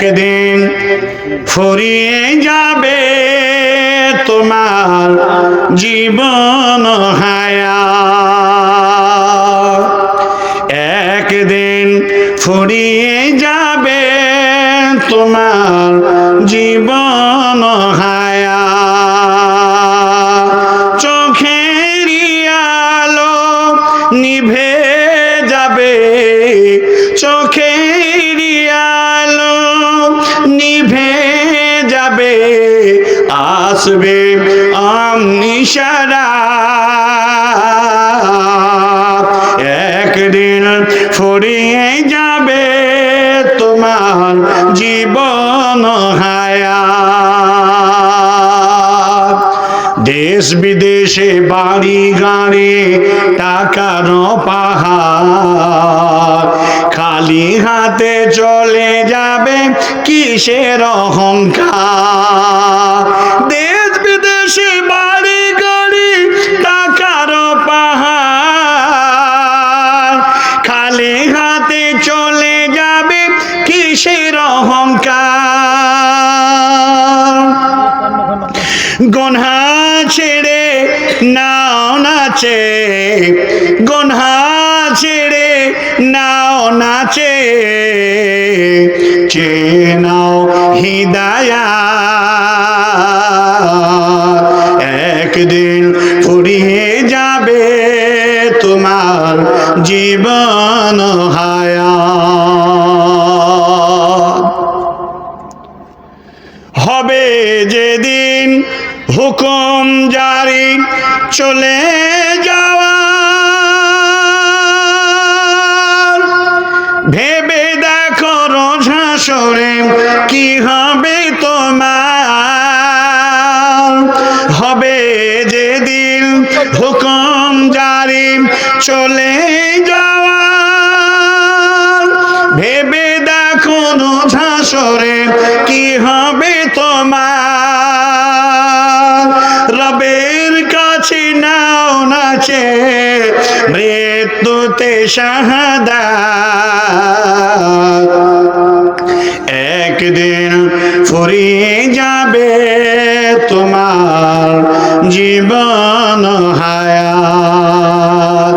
একদিন ফুরিয়ে যাবে তোমার জীবন হায়াত, একদিন ফুরিয়ে যাবে তোমার জীবন হায়াত। চোখের আলো নিভে যাবে, চোখের আলো নিভে যাবে, আসবে অনিশারাত, একদিন ফুরিয়ে যাবে তোমার জীবন হায়াত। দেশ বিদেশে বাড়ি গাড়ি টাকার পাহাড়, খালি হাতে চলে যাবে কিসের অহংকার। দেশ বিদেশে বাড়ি গাড়ি টাকার পাহাড়, খালি হাতে চলে যাবে কিসের অহংকার। গুনাহ ছেড়ে নাও নাচে, গুনাহ ছেড়ে নাও নাচে, চেয়ে নাও হিদায়াত, একদিন ফুরিয়ে যাবে তোমার জীবন হায়াত। হবে যেদিন হুকুম জারি চলে যাওয়া, ভেবে দেখো রোজ হাসরে কি হবে তোমার। হবে যেদিন হুকুম জারি চলে যাওয়া, ভেবে দেখো রোজ হাসরে কি হবে তোমার। রবের কাছে নাও নাচে মৃত্যুতে শাহাদাত, একদিন ফুরিয়ে যাবে তোমার জীবন হায়াত,